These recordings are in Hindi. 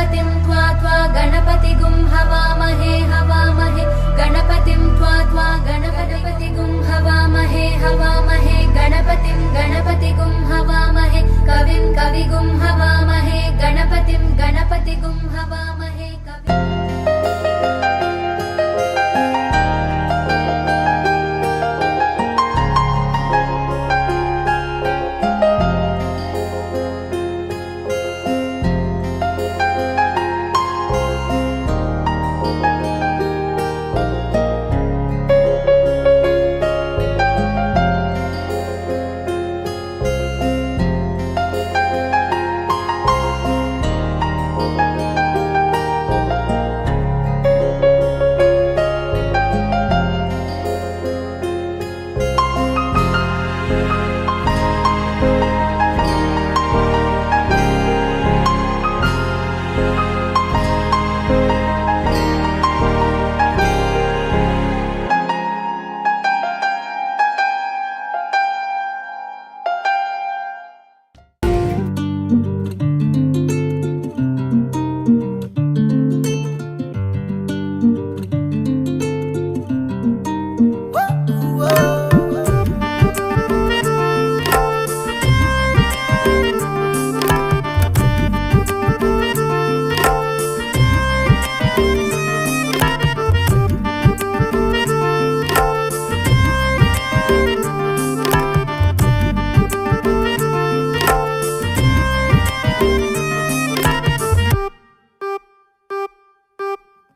गणपतिं त्वा गणपतिगुं हवामहे हवामहे गणपतिं त्वा गणपतिगुं हवामहे हवामहे गणपतिगुं हवामहे कविगुं हवामहे गणपतिगुं हवामहे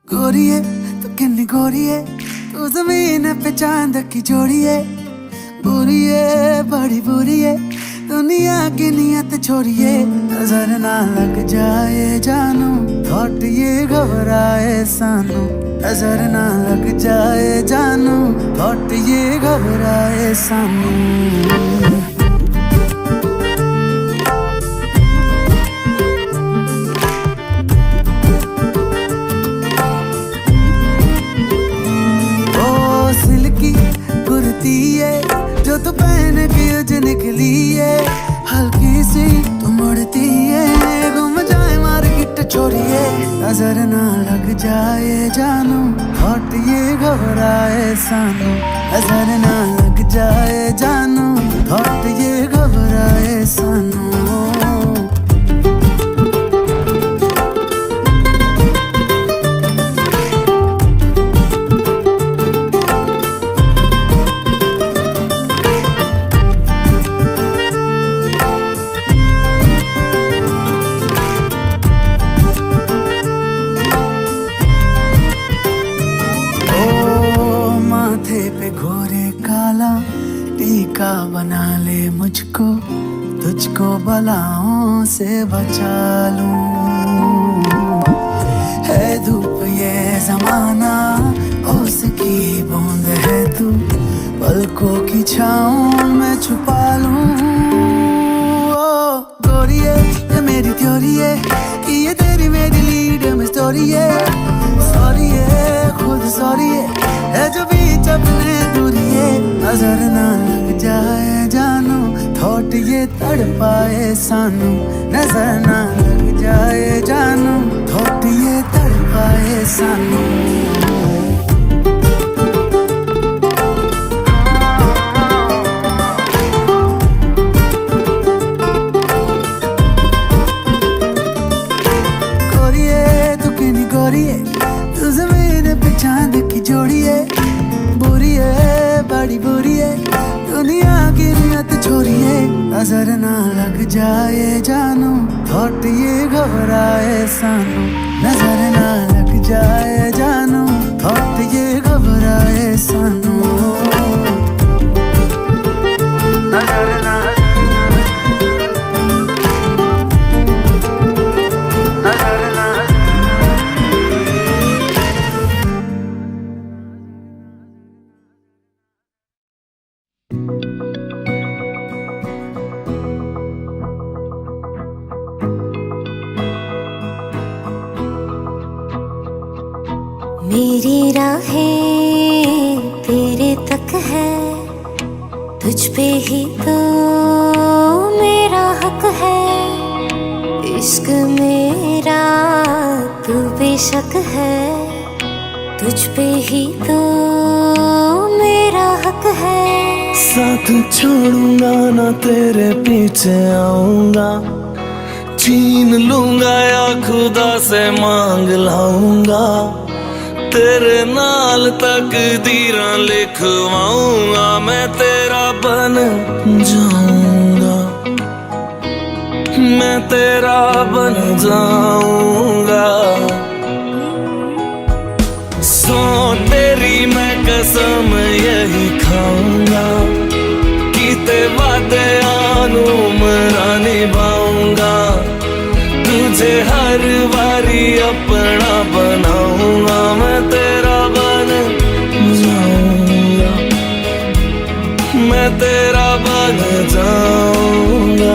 गोरिये तू किन्नी गोरिये तू जमीन पे चांद की जोड़िए बुरिए बड़ी बुरिए दुनिया की नियत छोड़िए नजर ना लग जाए जानू थॉट ये घबराए सानू नजर ना लग जाए जानू थॉट ये घबराए सानू जो तू पहन के उज निकली है हल्की सी तू मुड़ती है घूम जाए मार्केट छोड़िए नजर ना लग जाए जानू थॉट ये घबराए सानू नजर ना लग जाए जानू थॉट ये घबराए सानू टीका बना ले मुझको तुझको बलाओं से बचा लूं है धूप ये जमाना उसकी बूंद है तू पलकों की छाँव में छुपा लूं ओ गोरिये ये मेरी थ्योरी है कि ये तेरी मेरी लीड में स्टोरी है सॉरी है खुद सॉरी है जो बीच अपने दूरी है नजर ना लग जाए जानू थॉट ये तड़पाए सानू नजर ना लग जाए जानू थॉट ये तड़पाए सानू तू जमीन पे चांद की जोड़िए बुरी है बड़ी बुरी है दुनिया की नियत छोड़िए नजर ना लग जाए जानू थॉट ये घबराए सानू नजर ना लग जाए जानू थॉट ये घबराए सानू नजर ना मेरी राहें तेरे तक है, तुझ पे ही तो मेरा हक है। इश्क मेरा बेशक है, तुझ पे ही तो मेरा हक है। साथ छोड़ूंगा ना तेरे पीछे आऊंगा, छीन लूंगा या खुदा से मांग लाऊंगा, तेरे नाल तकदीरां लिखवाऊंगा, मैं तेरा बन जाऊंगा, मैं तेरा बन जाऊंगा। सो तेरी मैं कसम यही खाऊंगा, कीते वादे आनूमरा निभाऊंगा, तुझे हर बारी अपना बनाऊंगा, मैं तेरा बन जाऊंगा, मैं तेरा बन जाऊंगा।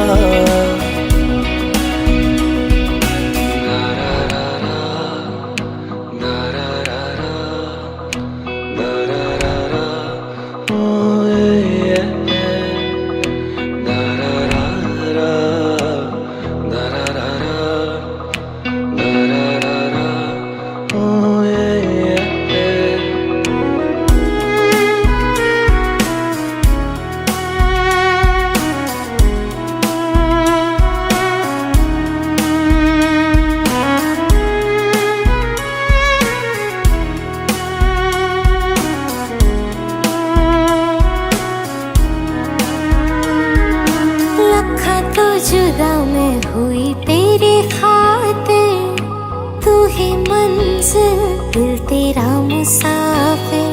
जुदा मैं हुई तेरी खातिर, तू ही मंजिल दिल तेरा मुसाफिर।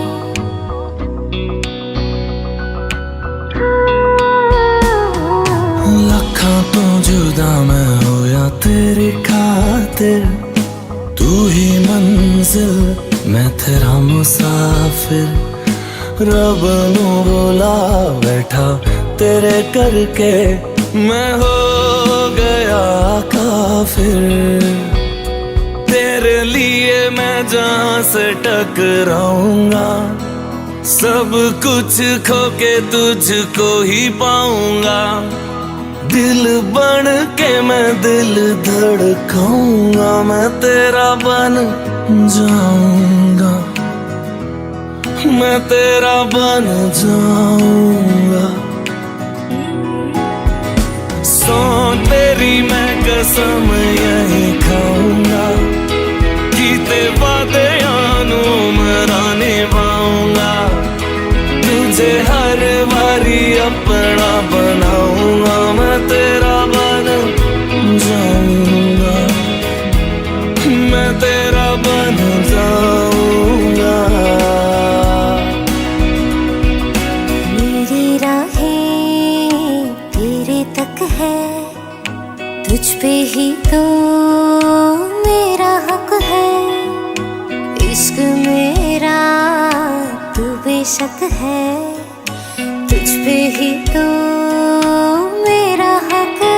लखा तो जुदा मैं होया तेरी खातिर, तू ही मंजिल मैं तेरा मुसाफिर। रब नू बुला बैठा तेरे करके, मैं हो गया काफिर, तेरे लिए मैं जहां से टकराऊंगा, सब कुछ खो के तुझको ही पाऊंगा, दिल बन के मैं दिल धड़काऊंगा, मैं तेरा बन जाऊंगा, मैं तेरा बन जाऊंगा। सो तेरी मैं कसम यही खाऊंगा, कीते वादे आनूमरा निभाऊंगा, तुझे हर बारी अपना बनाऊंगा, मैं तेरा बन जाऊंगा, मैं तेरा बन जाऊंगा। मेरी राहें तेरे तक है, तुझ पे ही तो मेरा हक है। इश्क मेरा तू बेशक है, तुझ पे ही तो मेरा हक है।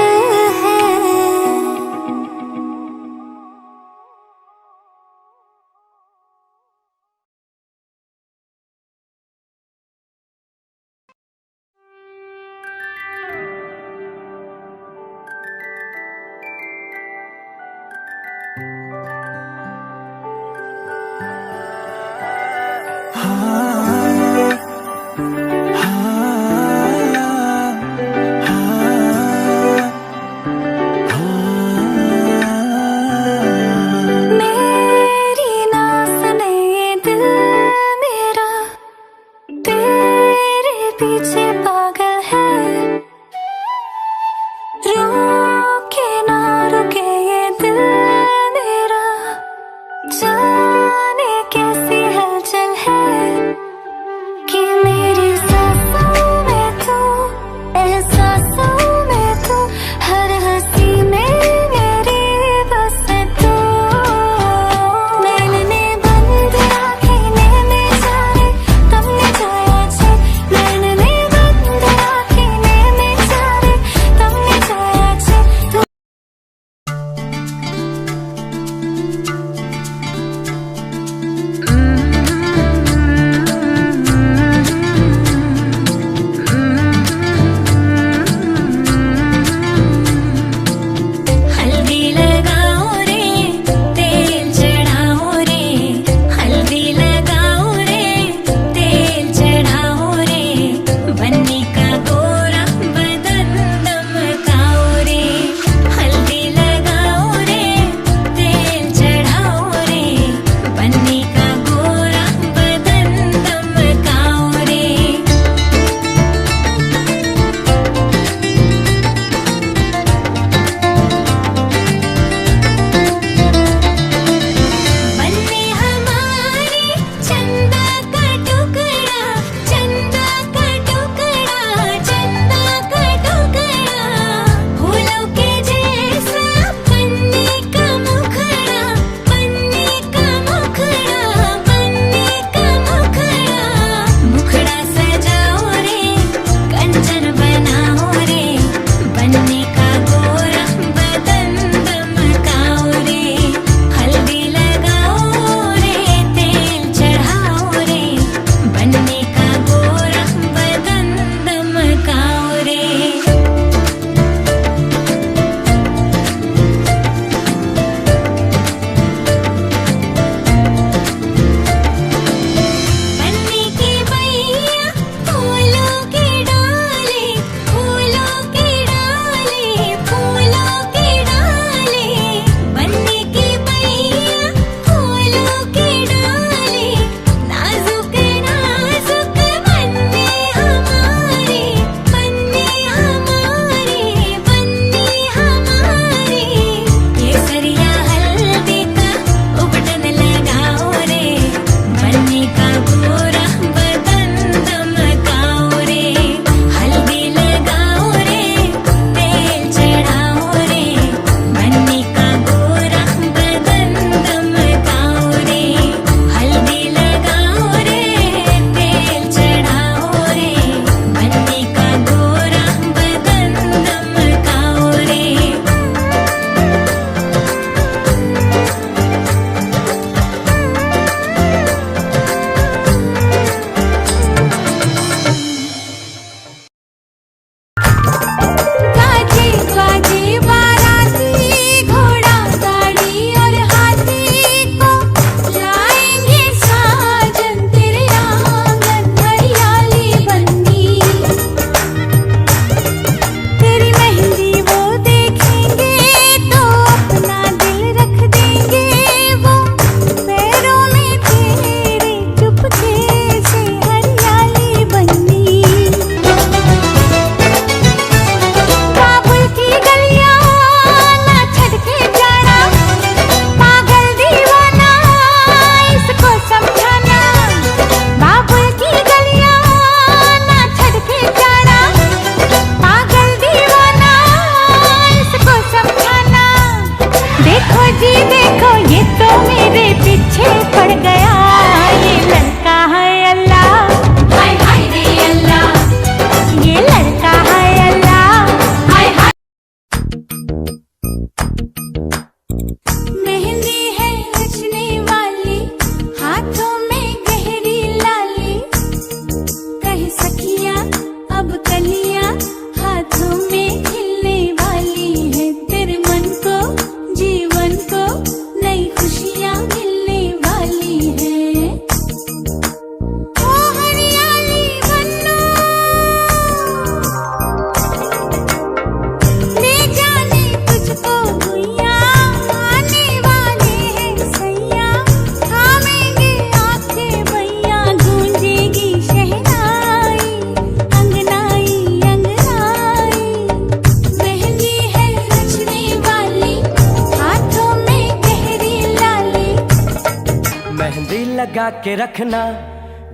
लगा के रखना,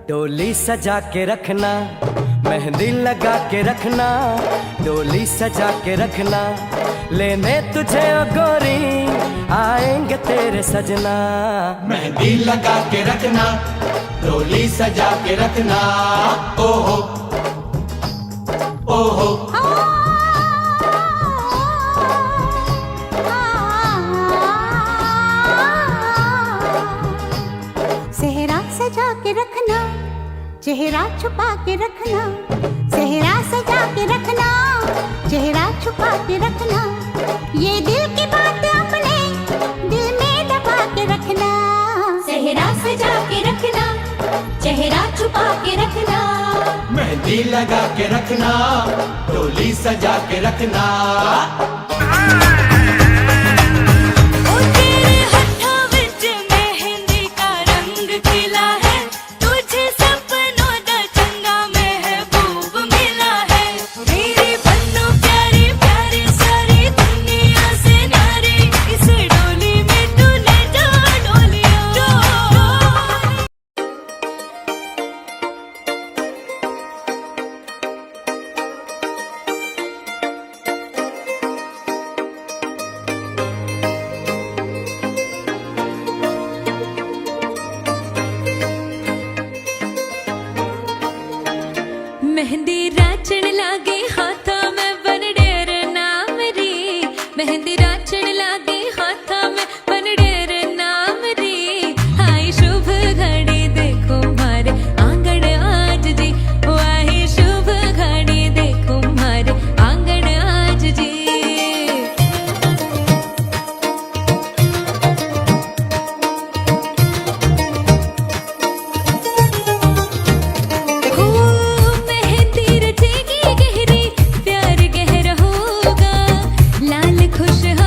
डोली सजा के रखना, मेहंदी लगा के रखना, डोली सजा के रखना, लेने तुझे ओ गोरी आएंगे तेरे सजना। मेहंदी लगा के रखना, डोली सजा के रखना, ओहो ओहो। सेहरा सजा के रखना, चेहरा छुपा के रखना, सेहरा सजा के रखना, चेहरा छुपा के रखना, ये दिल की बात अपने दिल में दबा के रखना। सेहरा सजा के रखना, चेहरा छुपा के रखना, मेहंदी लगा के रखना, डोली सजा के रखना। मेहंदी राचण लागे हाथा में बन डेर नाम रे, मेहंदी राचण लागे हाथा में बन डेर नाम रे। आई शुभ घड़ी देखो मारे आंगन आज जी, ओ आई शुभ घड़ी देखो मारे आंगन आज जी। मेहंदी रचेगी गहरी, प्यार गहरा होगा, लाल खुशहाल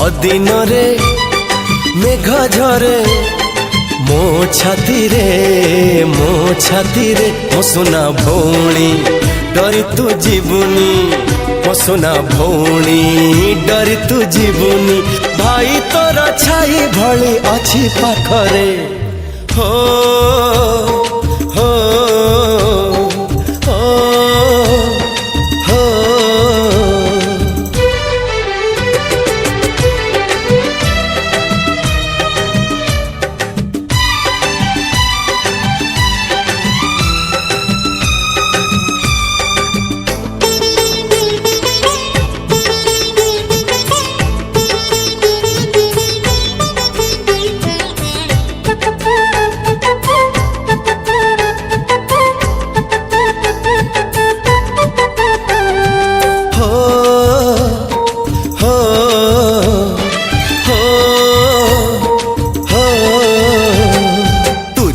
अदिन रे मेघ झरे मो छाती रे मो सुना भौणी डरी तू जीवनी मो सुना भौणी डरी तू जीवनी भाई तोर छाई भली अच्छी पाखरे हो हो हो हो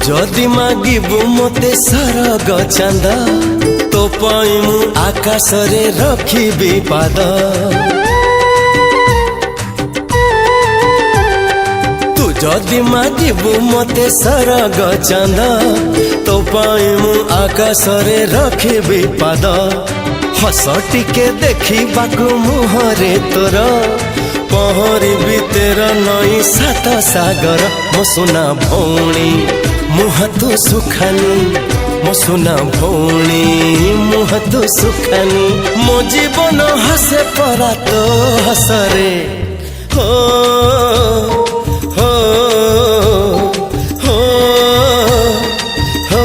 जदि मागिबु मते सरग चांद तो पाई मु आकाश रे रखिबी पाद तू जदि मागिबु मते सरग चांद तो पाई मु आकाश रे रखिबी पाद हस टिके देखिबाकु मुहरे तोर पहरिबी तेरा नई सात सागर मो सुना भौणी मुह तू सुखानी मो सुना भौणी मुह तू सुखानी मो जीवन हसे परा तो हसरे हो हो हो हो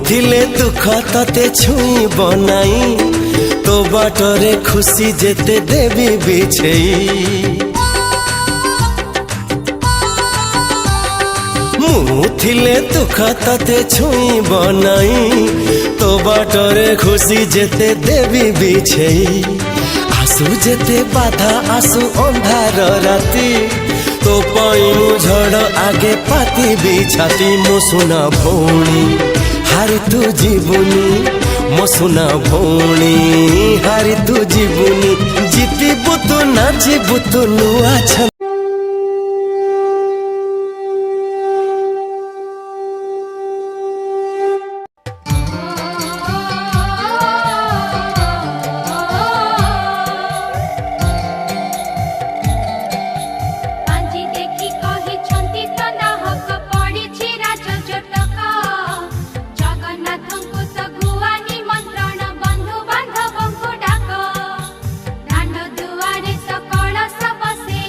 थिले दुख तते छुई बनाई तो बाटरे खुशी जेते देवी बिछेई मुथिले दुख तते छुई बनाई तो बाटरे खुशी जेते देवी बिछेई आसु जेते बाधा आसु अंधार राती तो पाइनु झड़ आगे पाती बिछाती मो सुना भौणी हारी तू जीवनी मो सुना भौणी हारी तू जीवनी जीतीबु तू नाचिबु तू नुआ छ दांड दुआरे सकल सब से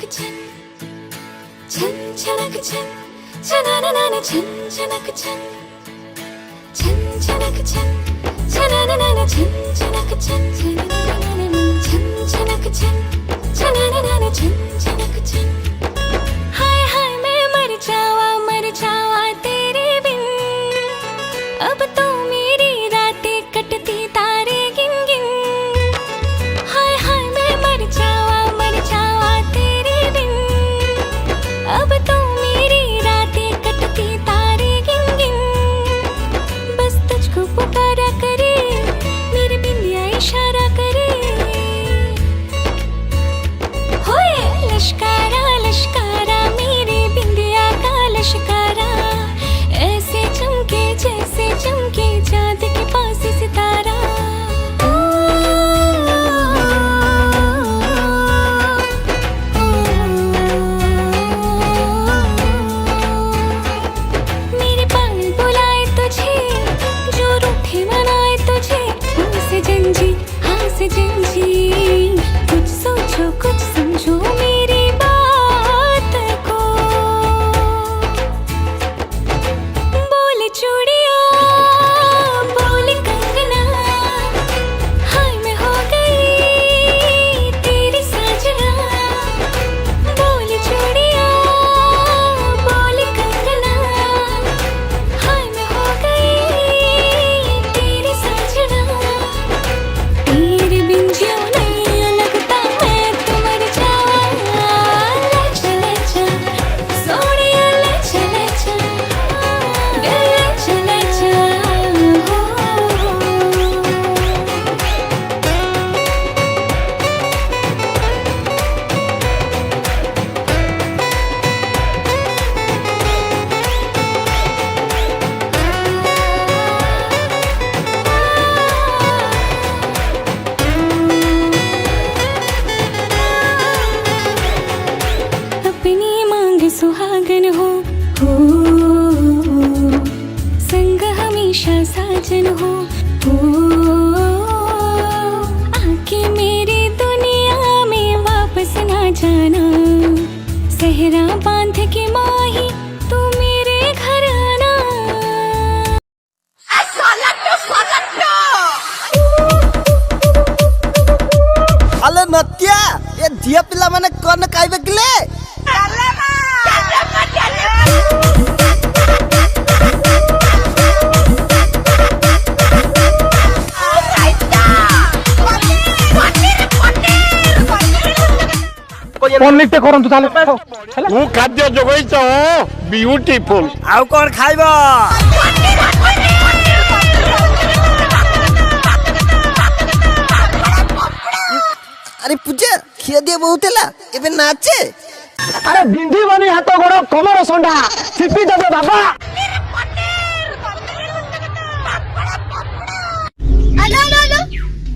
छनक छन छन छनक छन छनननन छन छनक छन छन छनक छन छनननन छन छनक छन छनननन छन छनक छन छनननन छन छनक छन। हाय हाय मैं मर जावा तेरे बिन, अब तो मेरी रातें कटती तारे गिन गिन। हाय हाय मैं मर जावा तेरे बिन, अब तो मेरी रातें कटती तारे गिन गिन। बस तुझको पुकारा करे मेरी बिंदिया इशारा करे। होए लश्कारा लश्कारा मेरी बिंदिया का लश्कारा, ऐसे चमके जैसे चमके चांद के पास सितारा। मेरे पाल बुलाए तुझे, जो रूठे मनाए तुझे, हमसे जंजी हाँ से जंजी। कुछ सोचो कुछ समझो मेरी बात को, बोल चूड़िया बोल कंगना, हाय मैं हो गई तेरी साजना। बोल चूड़िया बोल कंगना, हाय मैं हो गई तेरी साजना। तेरे बिन जियो नहीं लगता मैं तो मर जावा। ले चले जा सोनिया ले चले जा, ले चले जा हो। अपनी मांग सुहागन हो, संग हमेशा साजन हो। आके मेरी दुनिया में वापस ना जाना, सहरा बांध के माही तू मेरे घर आना। अले नत्या ये झिया पिला माने कौन खाइबे किले? पनीरटे करंतु ताले तू खाद्य जोगैछ ब्यूटीफुल आउ कौन खाइबो? अरे पूजा खिया दिए बहुत ला एबे नाचे। अरे बिंदी बनी हाथ गोड़ कमर संडा सिपी देबे बाबा। अलो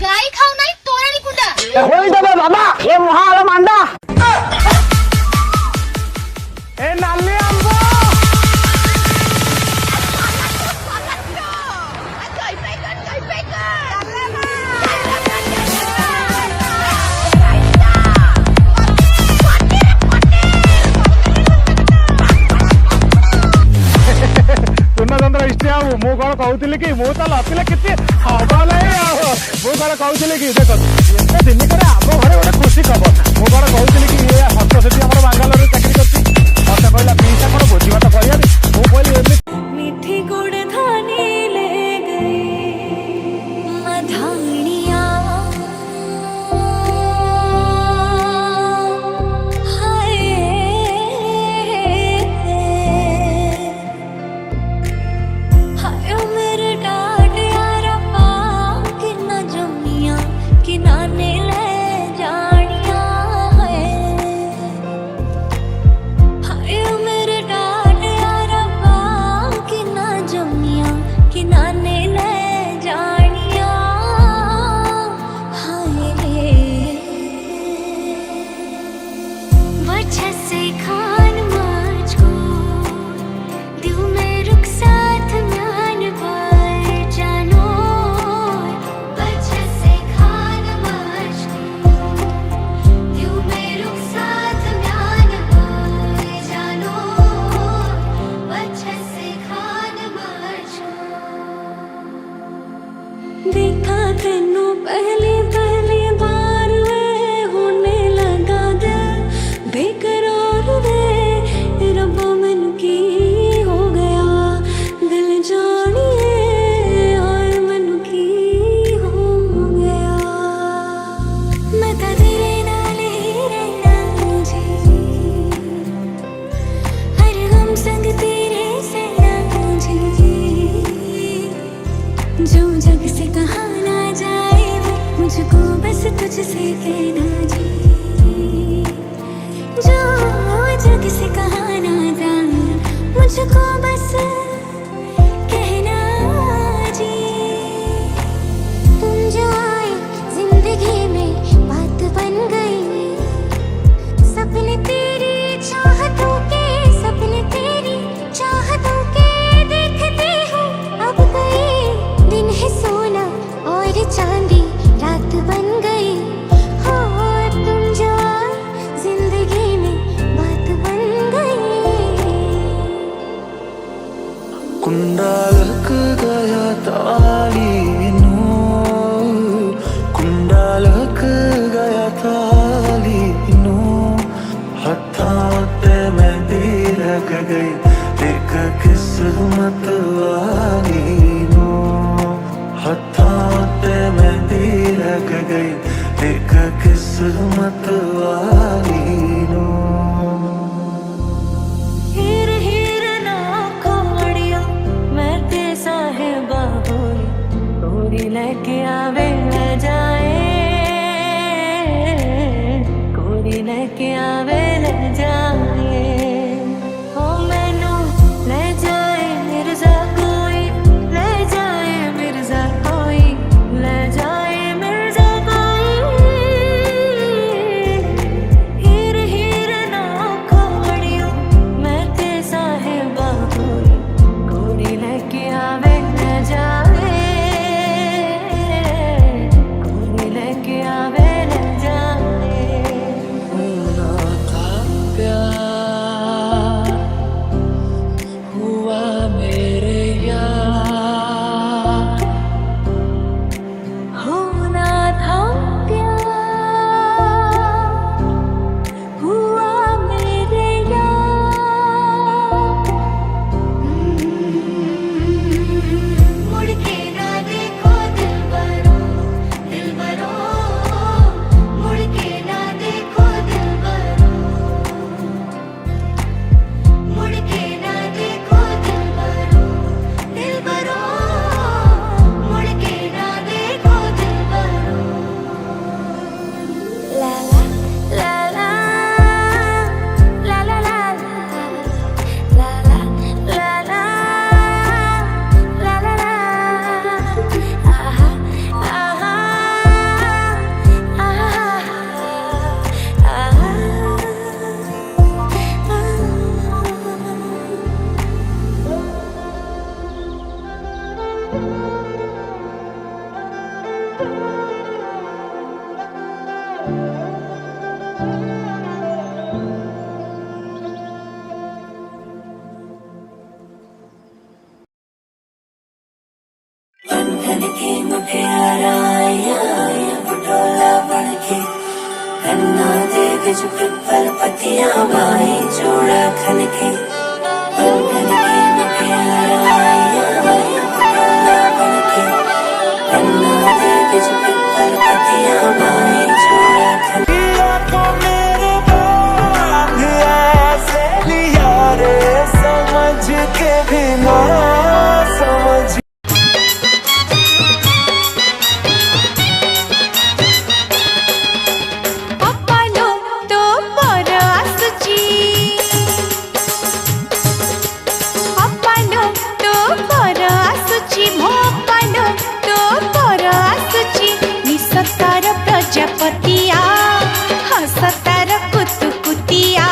गाय खाऊ नाही तोराणी कुंडा होई देबे बाबा ये महाल मांडा। ए नाली आंबो पूर्णचंद्र इष्टे आउ मु कौन कहूली कि मु तो लपिले किसी हवा नहीं मु कौन कहूली कि देख एत दिन पर आम घरे गोटे खुशी खबर मु कौन कहूली कि ये हस्तशिल्पी आम बांगालोर चाकरी कर मत कहला पीसा कौन भोजी भात कर मु कहली मीठी गुड़ धानी ले गई मधानिया। हाय हाय मेरे डाड यारा पा कि ना जमिया कि नाने ले जानिया है। अब मन की हो गया दिल जानिए और मन की हो गया मैं तो तेरे नाल ही रहना जी हर गम संग तेरे सहना जी जो जग से कहा ना जाए वो मुझको बस तुझसे कहना जी जो जग से कहा ना जाए मुझको बस कहना जी तुम जो आए जिंदगी में बात बन गई सपने तेरी चाहतों के सपने तेरी चाहतों के देखती हूँ अब गए दिन है सोना और चांदी रात बन गई हो तुम जो आए जिंदगी में बात बन गई कुंडालक गया तालीनो कुंडालक गया तालीनो हथां ते मेहंदी लग गई एक किस्मत वाली नो हथां ते मेहंदी लग गई एक किस्मत वाली नो हीर हीर ना खोड़िया मैं ते साहिबा होई कोरी लेके आवे ले जाए कोरी लेके आवे ले जाए हो मैनू ले जाए मिर्जा कोई ले जाए मिर्जा कोई ले जाए मिर्जा कोई हीर हीर ना खोड़ियो मैं ते साहिबा होई कोरी लेके आवे ले जाए कोरी लेके आवे ले जाए होना था प्यार हुआ मेरे यार होना था प्यार हुआ मेरे यार मुड़ के ना देखो दिलबरो दिलबरो मुड़ के ना देखो दिलबरो मुड़ के ना देखो दिलबरो दिलबरो मुड़ के ना देखो दिलबरो ला ला ला ला ला ला ला ला ला ला ला ला ला आहा आहा आहा बंधन के मुटियारा आया पटोला बन के कन्ना दे बिच पिपल पतियां बाई जोड़ा खन के बंधन के मुटियारा आया पटोला बन के कन्ना दे बिच पिपल पतियां बाई जोड़ा खन के मेरे बांध ऐसे लिया रे समझ के भी ना समझ अपनो तो पर आसुची अपनो तो पर आसुची मो अपनो तो पर आसुची निसतार प्रजापतिया हसतार कुतुकुतिया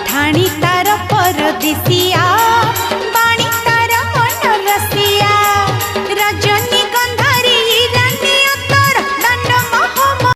ठाणी तार परदेसिया बाणी तार मन रसिया रजनी गंधारी रानी उतर दंड महोम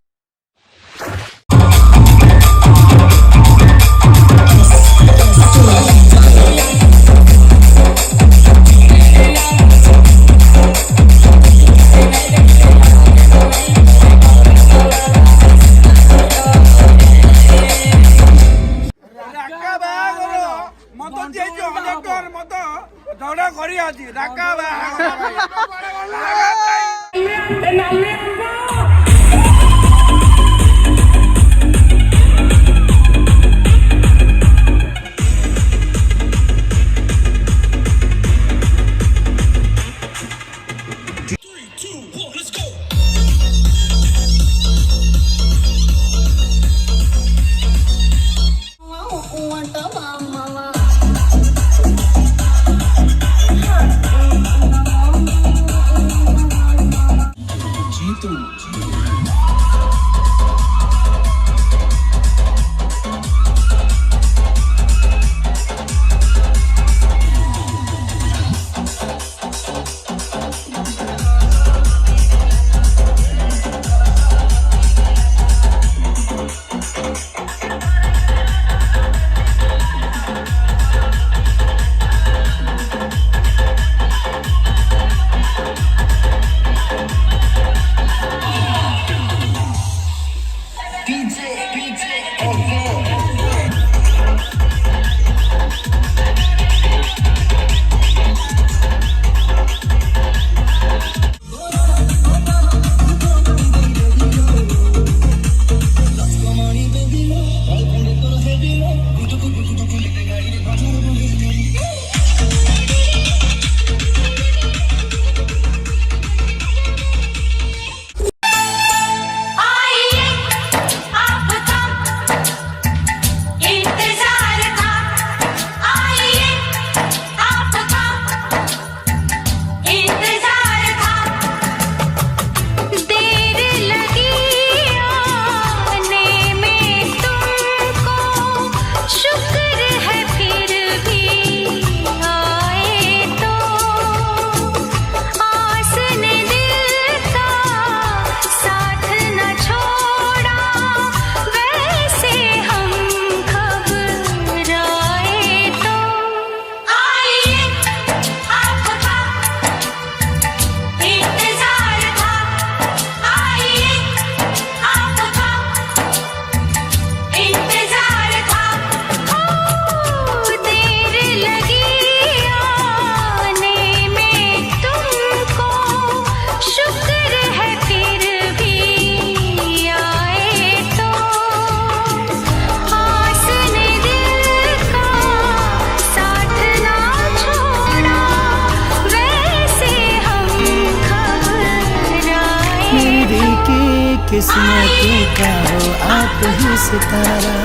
किस्मत का हो आप ही सितारा।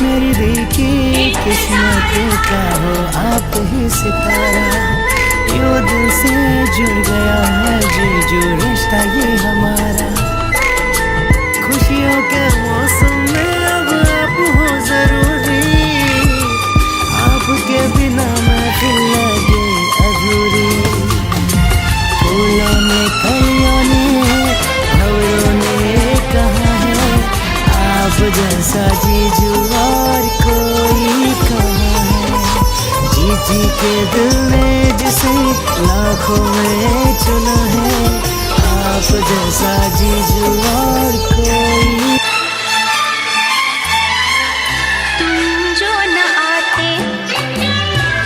मेरी दिल की किस्मत का हो आप ही सितारा। यो दिल से जुड़ गया है जो रिश्ता ये हमारा। खुशियों के मौसम में अब आप हो जरूरी। आपके बिना महफिल लगे अधूरी। फूलों ने कलियों ने भंवरों ने कहा है आप जैसा जीजू और कोई कहाँ है। जीजी के दिल ने जिसे लाखों में चुना है आप जैसा जीजू और कोई। तुम जो न आते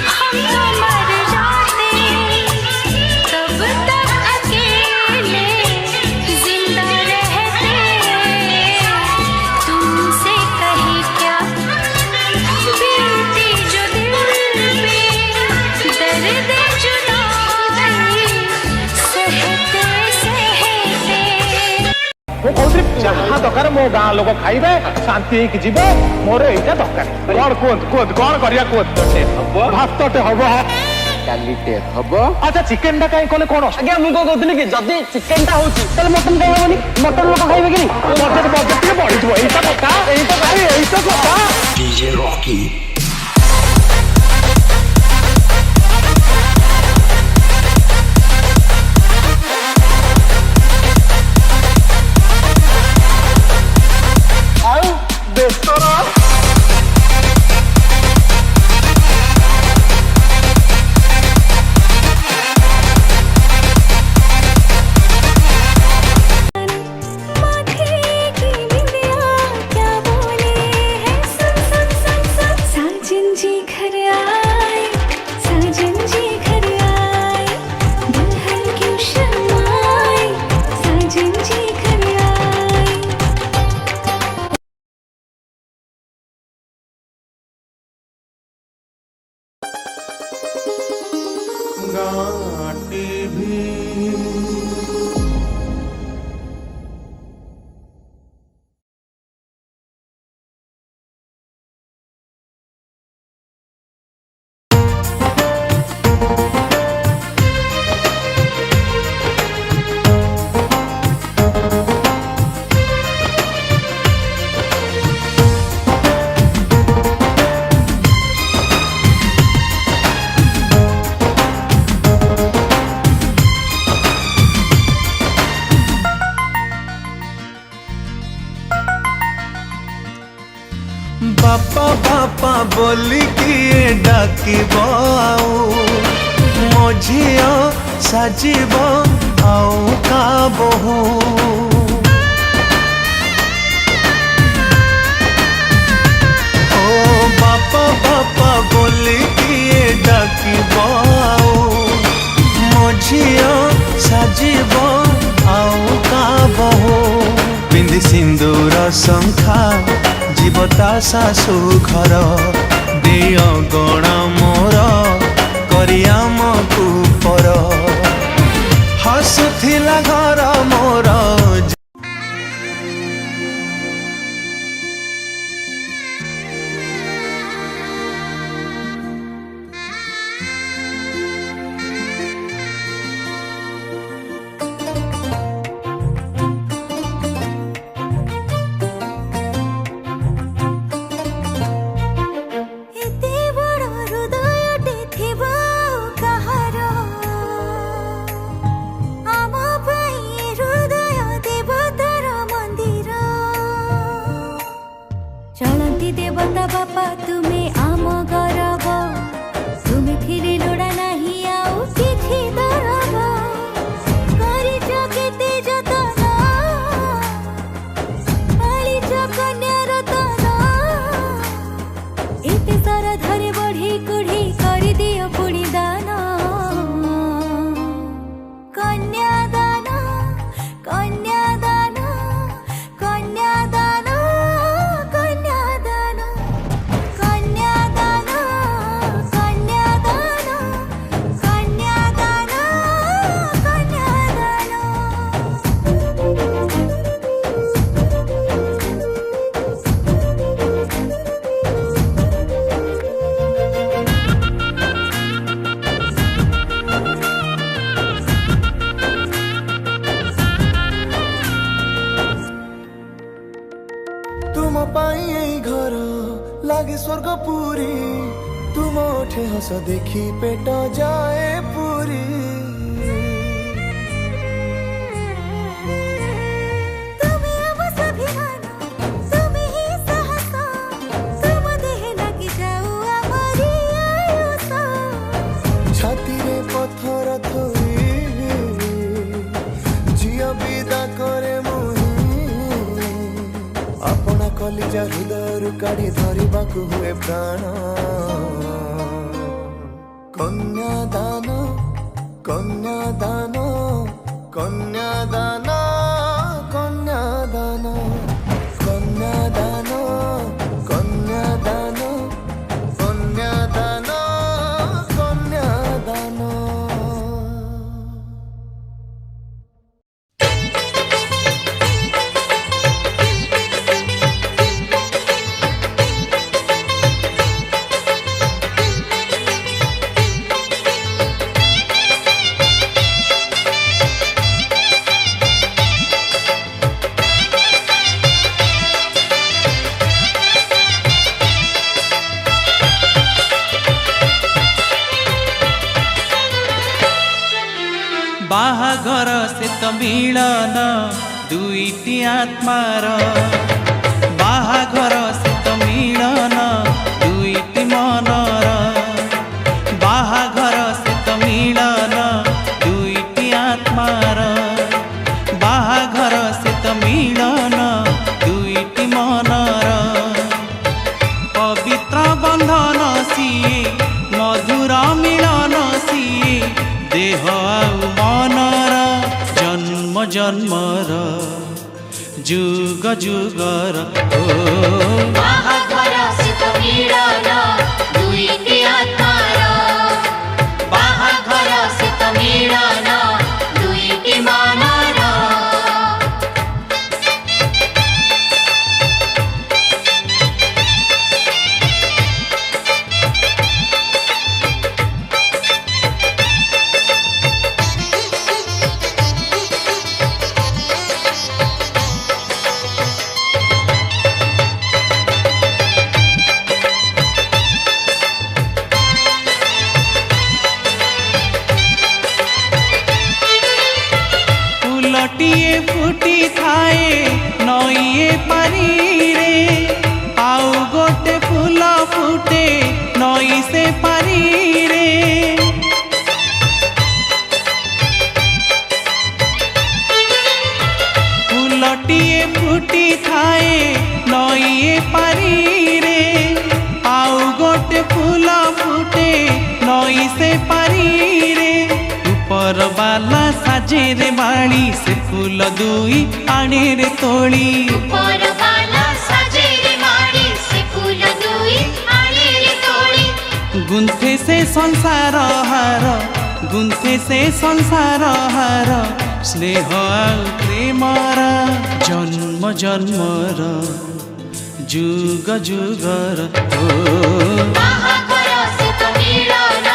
हम तो मर जाते। कब तक अकेले जिंदा रहते। तुमसे कहे क्या बीती जो दिल पे दर्द जुदाई सहते सहते। ମୁଁ କହୁଥିଲି ଯାହା ଦରକାର ମୋ ଗାଁ ଲୋକ ଖାଇବେ ଶାନ୍ତି ହେଇକି ଯିବେ। ମୋର ଏଇଟା ଦରକାର। କଣ କୁହନ୍ତୁ କୁହନ୍ତୁ କଣ କରିବା କୁହନ୍ତୁ। ଭାତଟେ ହବ ଡାଲିଟେ ହବ। ଆଚ୍ଛା ଚିକେନ ଟା କାହିଁ କଲେ କଣ? ଆଜ୍ଞା ମୁଁ କଣ କହୁଥିଲି କି ଯଦି ଚିକେନ ଟା ହଉଛି ତାହେଲେ ମଟନ କାହିଁ ହବନି? ମଟନ ଲୋକ ଖାଇବେ କି ବଜେଟ ଟିକେ ବଢିଯିବ। ଏଇଟା କଥା ଏଇଟା କଥା। DJ Rocky. ଆଉ ବେସର माथे की बिंदिया क्या बोले है सुन सुन बापा बापा बोली किए डाकिब आऊ मो झिया साजिब आऊ का बहु बापा बापा बोली किए डाकिब आऊ मो झिया साजिब आऊ का बहु पिंधि सिंदूर शंखा जीवता शाशु घर देय गण मोर करियाम कुपर हसुथिला घर मोर चलती देवता बापा तुम्हें आम गरब तुम्हें थिरे लोड़ा नहीं आउ किछि दरब करिछ केते जतन पालिछ कन्या रतन एते सारा धरे बढ़ी कुढ़ी करि दियो पुणी दान कन्यादान कन्यादान कन्यादान तुम पाई घर लागे स्वर्ग पुरी तुम ओठे हस देखी पेट जाए पूरी छाती रे पत्थर थोई झिया विदा करे अपना कलिजा हृदय काढ़ी धरवाक हुए प्राण कन्यादान कन्यादान कन्यादान कन्यादान कन्यादान कन्यादान कन्यादान कन्यादान बाहाघर से तो मिलन दुईटी आत्मार बाहाघर से तो मिलन दुईटी मनर बाहाघर से तो मिलन दुईटी आत्मार बाहाघर से तो मिलन दुईटी मनर पवित्र बंधन सिए मधुर मिलन सिए देह आउ मनर जन्म जन्मर जुग जुगर बाहाघर से तो मिलन दुईटी आत्मार बाहाघर से तो मिलन दुईटी मनर फुटी थाए नईए पारी रे आउ गोटे फूल फुटे नई से पारी रे ऊपर बाला साजे रे बाड़ी से फूल दुई आणे रे तोड़ी ऊपर वाला साजे रे माड़ी से फूल दुई आने रे तोड़ी गुंथे से संसार हार गुंथे से संसार हार स्नेह आउ प्रेमर जन्म जन्मर जुग जुगर बाहाघर से तो मिलन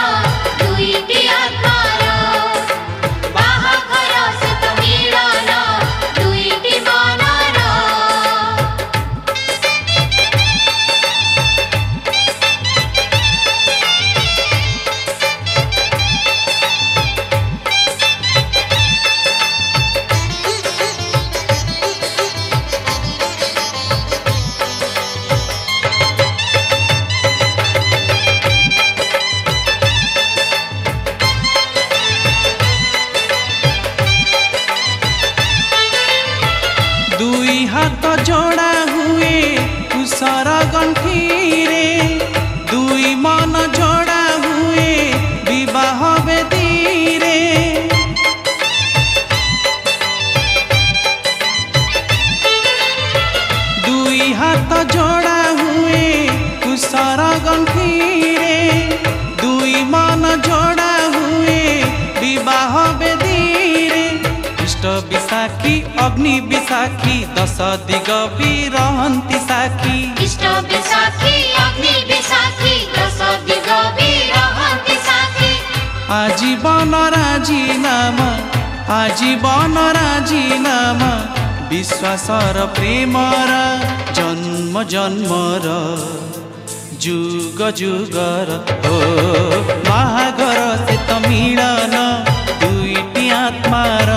दुईटी आत्मार बाहाघर से तो मिलन दुईटी मनर दुई हाथ जोड़ा हुए कुशर गंठी रे दुई मन जोड़ा हुए विवाह बेदी रे दुई हाथ जोड़ा हुए कुशर गंठी रे दुई मन जोड़ा हुए विवाह बेदी रे इष्ट विशाखी अग्नि विशाखी दश दिग बिरहंती साखी इष्ट विशाखी अग्नि विशाखी दश दिग बिरहंती साखी आजीवन राजीनामा आजीवन राजीनामा विश्वासर प्रेमर जन्म जन्मर जुग जुगर हो बाहाघर से तो मिलन दुईटी आत्मार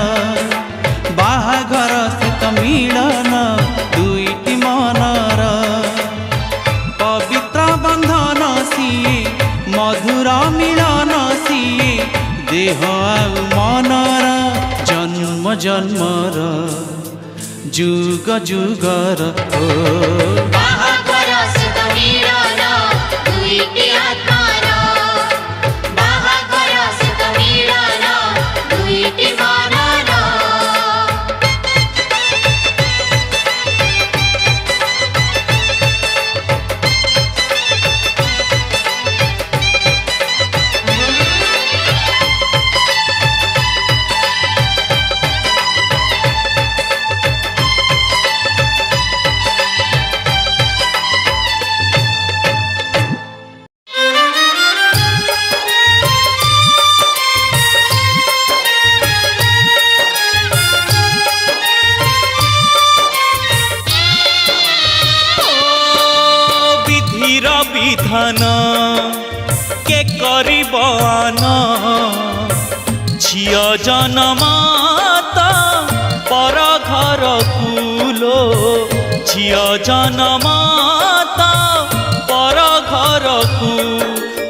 बाहाघर से तो मिलन दुईटी मनर पवित्र बंधन सिए मधुर मिलन सिए देह आउ मनर जन्म जन्मर जुग जुगर हो बाहाघर से तो मिलन दुईटी आत्मार बाहाघर से तो मिलन दुईटी मनर विधिर विधान के करिब आन झियो जनमाता पर घर कुलो झियो जनमाता पर घर को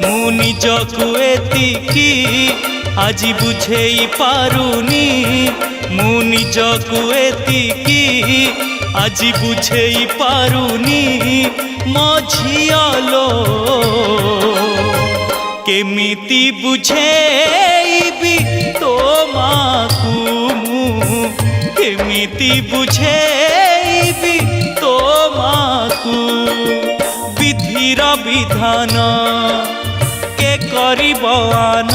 मु निजकु एतिकी आज बुझेई पारुनी मु निजकु एतिकी आज बुझेई पारुनी मो झियालो केमिति बुझेइबी तो माकू मु केमिति बुझेइबी तो माकू विधिर विधान के करिब आन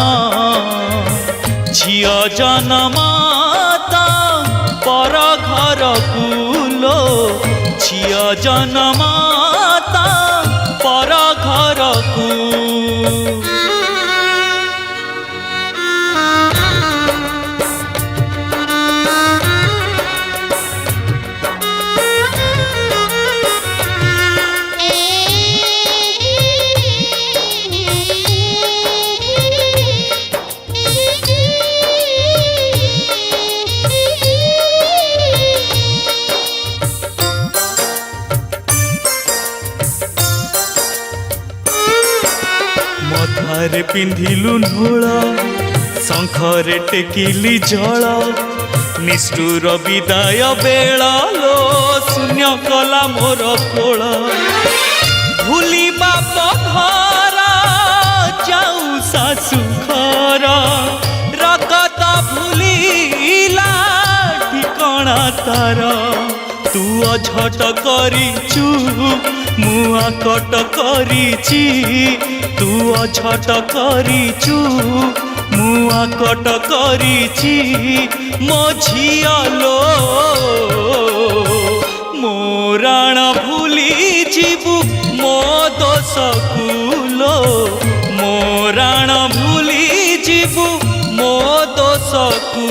झियो जनमाता पर घर कुलो झियो जनमाता पर घर को मथारे पिंधिलु नूल शंखरे टेकिली जल निष्ठुर विदाय बेला लो कला मोर कोल भूली बाप घर जाऊ शाशु घर रगत भूलिला ठिकଣା तार तू अझट करिचु मुआ कट करिची तू अझट करिचु मुआ कट करिची मो झियालो मो राण भूली जीवु मो दोष कुलो मो राण भूली जीवु मो दोष कु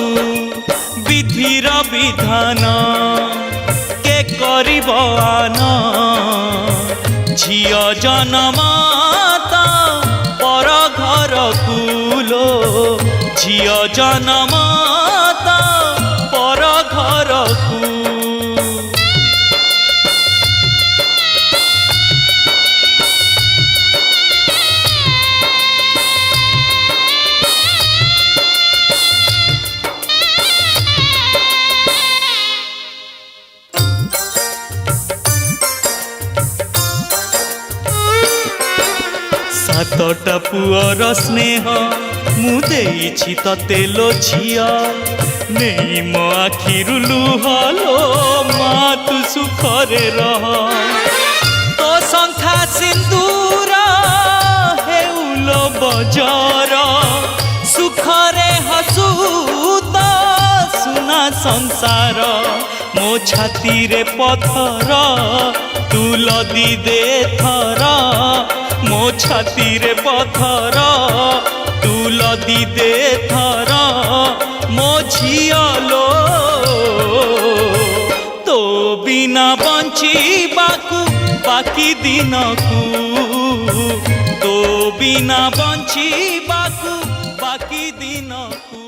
विधिर विधान के करिब आन झिया जनमाता पर घर कुलो झिया जनमाता पर घर कु सातटा पुअर स्नेह मु देइछि तते लो झिया नहीं मो आखिरु लुहलो मा तू सुखरे रह तो संखा सिंदूर हेउलो बजार सुखरे हसुता सुना संसार मो छाती रे पथर तू लदी दे थरा मो छाती रे पथर तू लदी दे थरा मो झियालो तो बिना बंची बाकू बाकी दिन को तो बिना बंची बाकू बाकी दिन को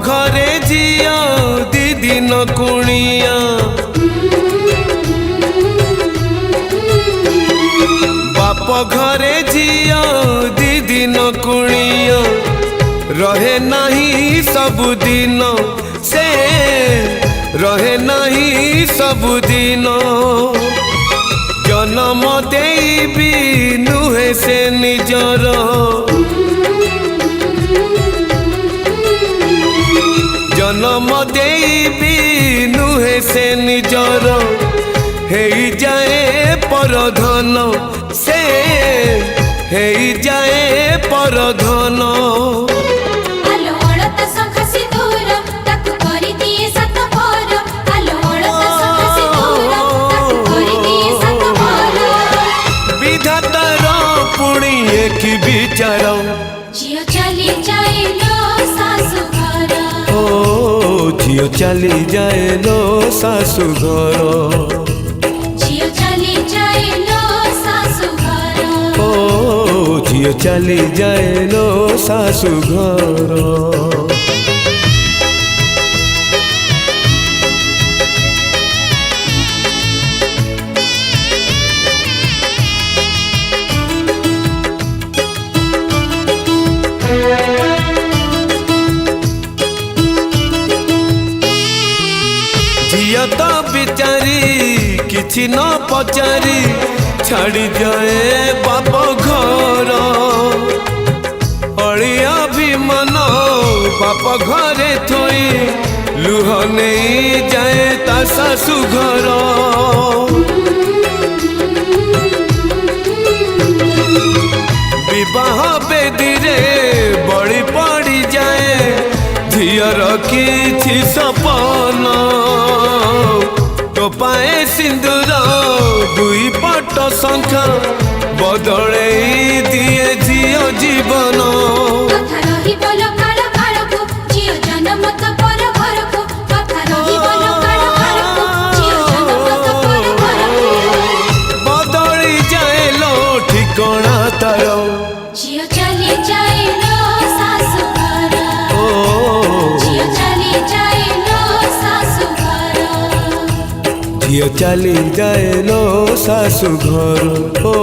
घरे जिया दी दिन कुणिया बाप घरे जिया दी दिन कुणिया रहे नहीं सब दिन से रहे नहीं सब दिन जन्म देबी नुहे से निजर जन्म देबी नुहे से निजर हे जाए परधन से हे जाए परधन विधातार पुणी एक विचार झियो चली जाए लो सासु घर झियो चली जाए लो सासु घर झियो चली जाए लो सासु घर झियो चली जाए लो सासु घर झिया तो बिचारी किछि न पचारी छाड़ी जाए बाप घर अड़िया भी मन बाप घरे थोई लुह नहीं जाए ता सासु घर विवाह बेदी रे बड़ी କିଛି ସପନ ତୋ ପାଇଁ ସିନ୍ଦୁର ଦୁଇ ପଟ ଶଙ୍ଖା ବଦଳେଇ ଦିଏ ଝିଅ ଜୀବନ କଥା ରହିବ କାଳ କାଳକୁ ଝିଅ ଜନ୍ମ ତ ପର ଘରକୁ କଥା ରହିବ କାଳ କାଳକୁ ଝିଅ ଜନ୍ମ ତ ପର ଘରକୁ ବଦଳି ଯାଏ ଲୋ ଠିକଣା ତାର ଝିଅ ଚାଲି ଯାଏ ଲୋ ଶାଶୁ ଘର ଝିଅ ଚାଲି ଯାଏ ଲୋ ଶାଶୁ ଘର ଝିଅ ଚାଲି ଯାଏ ଲୋ ଶାଶୁ ଘର ଓ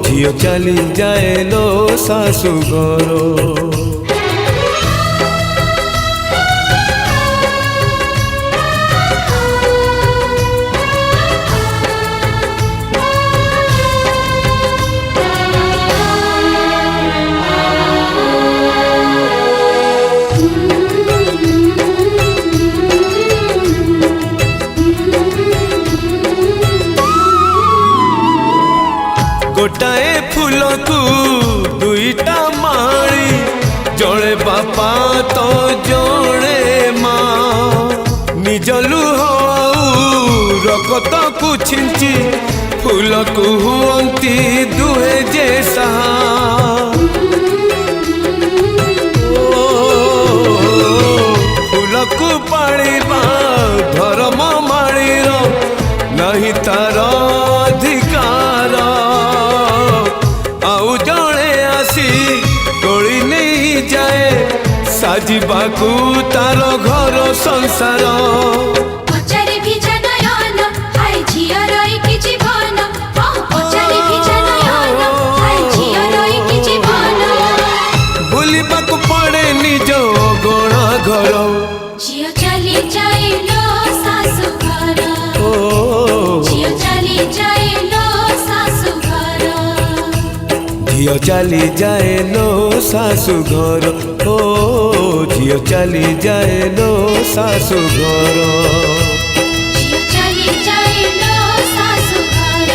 ଝିଅ ଚାଲି ଯାଏ ଲୋ ଶାଶୁ ଘର गोटाए फूलकू दुईटा माड़ी जड़े बापा तो जड़े माँ निज लुह रगत को छिंची फूलकू हुअंती दुहे जैसा फूलकू पाड़िबा धर्म माड़ीर नहीं तार अधिकार आउ जड़े आसी तोड़ी नहीं जाए साजिबाकू तार घर संसार पचारे भी जनयन हाय झियो रही कि जीवन पचारे भी जनयन हाय झियो रही कि जीवन बुलिबाकू पड़े निज गणा घर झियो चली जाए लो सासु घर झियो चली जाए लो सासु घर झियो चली जाए लो सासु घर ओ झियो चली जाए लो सासु घर झियो चली जाए लो सासु घर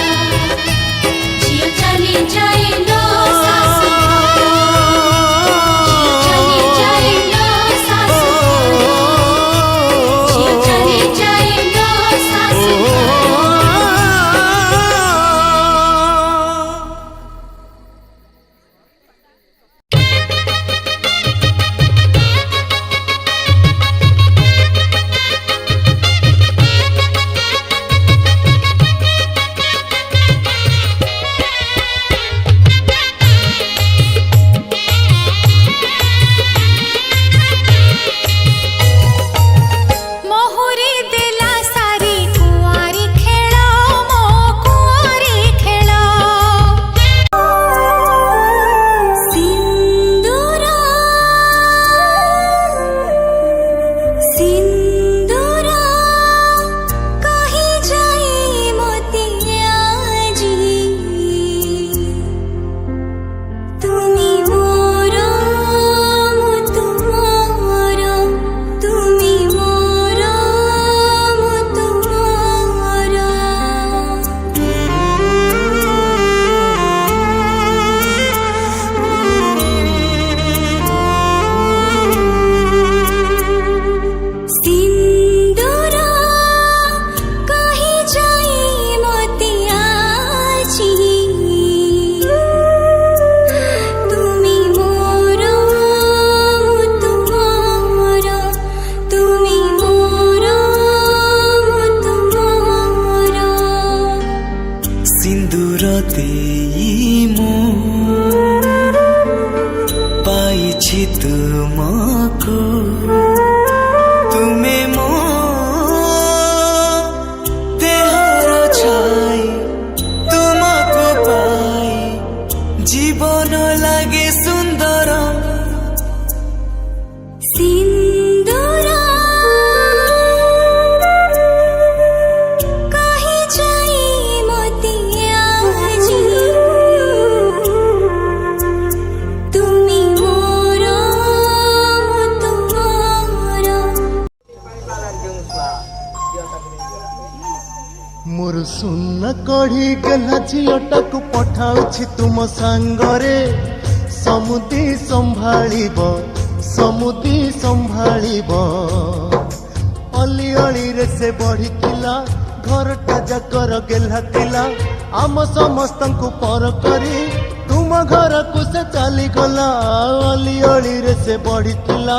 झियो चली जाए लो सासु घर झियो चली जाए लो सासु घर झियो चली जाए लो सासु घर मोहुरी देला सारी कुआरी खेला मो कुआरी खेला सिंदूरा सिंदूरा कहीं जाए मोतिया जी तुमी मोरो मु तुमारो तुमी मोरो मु तुमारो सिंदूरा कहीं जाए मोतिया जी तुमी मोरो मु तुमारो तुमी मोरो मु तुमारो सिंदूर देई मु पाइछि तुमको तुमे मो देहर छाई तुमको पाई जीवन लागे सुंदर सिंदूरा कहीं जाए मोतिया जी तुमी मोरो मु तुमारो मोर सुन कढ़ी गला झीलटाକୁ पठाउछि तुम सांगरे समुदी संभाळिब समुदी संभाଳିब अली अली रे से बढ़िथिला घरटा जाकर गेला थिला आम समस्त को पर करी तुम घर को से चली गला अली अली रे से बढ़िथिला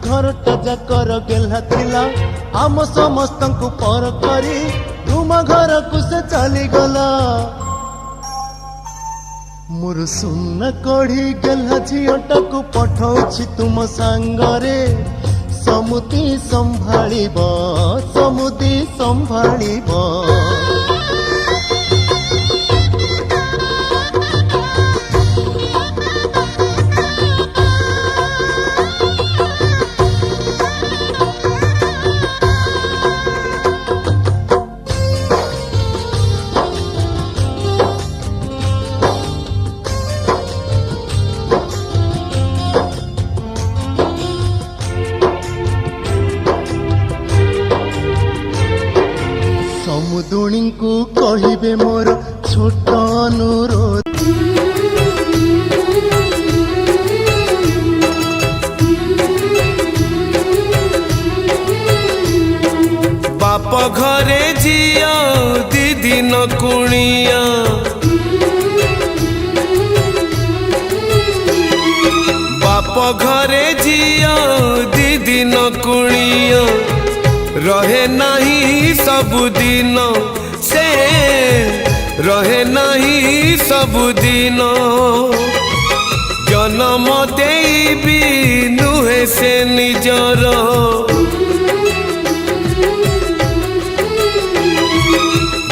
घरटा जाकर गेला थिला आम समस्त को पर करी तुम घर को से चली गला मोर सुन कढ़ी गेला झीटा को पठाऊछि तुम सांगरे समुदी संभालिब समुदी संभालिब समुदुणी को कहिबे मोर छोट अनुरोध बाप घरे झिया दीदी न कुणिया बाप घरे झिया दीदी न कुणिया रहे नहीं सबुदिन से रहे नहीं सबुदिन जन्म देबी नुहे से निजर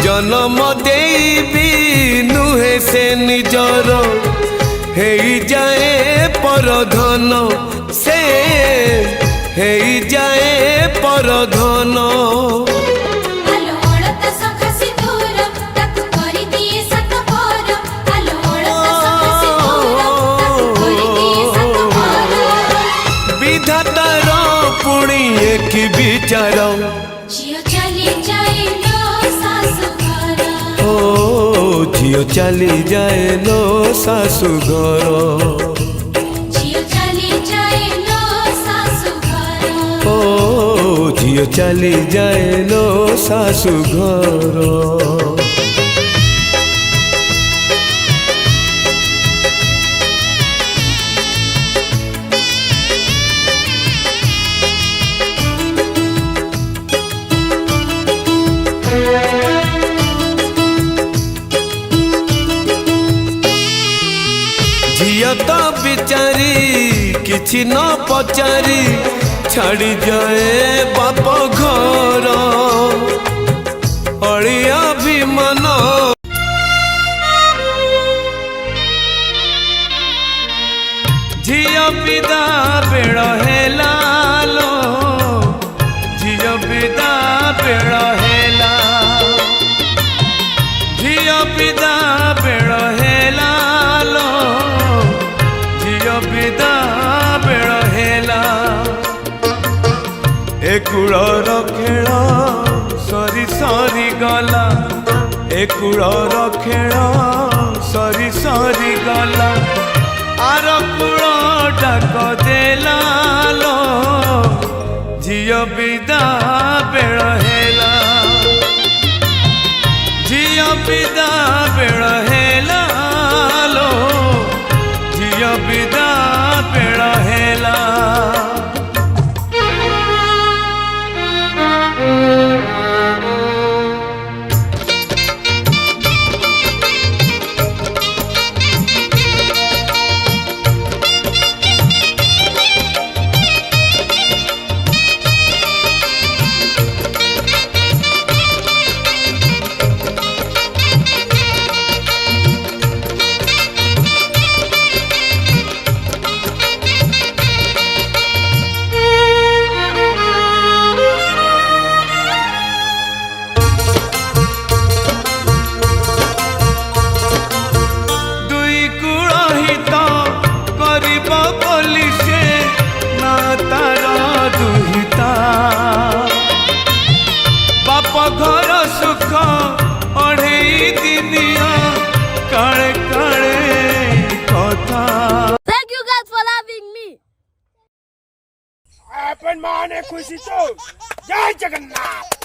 जन्म देबी नुहे से निजर हे जाए परधन से हे जाए परधन विधातार पुणी एक विचार झियो चली जाए लो सासु घर झियो चली जाए लो सासु घर झिया तो बिचारी किछि न पचारी छाड़ी जाए बाप घर अड़िया भी मन झिया विदा बेड़ हेला लो झिया विदा बेड़ हेला झिया विदा बेड़ हेला लो झिया विदा बेड़ हेला एकुड़र खेल सरी सरी गला एकुड़र खेल सरी सरी गला आर कूड़ डाक देला लो झियो विदा बेड़ हेला झियो विदा बेड़ हेला लो झियो विदा बेड़ हेला अपन माने खुशी तो जय जगन्नाथ।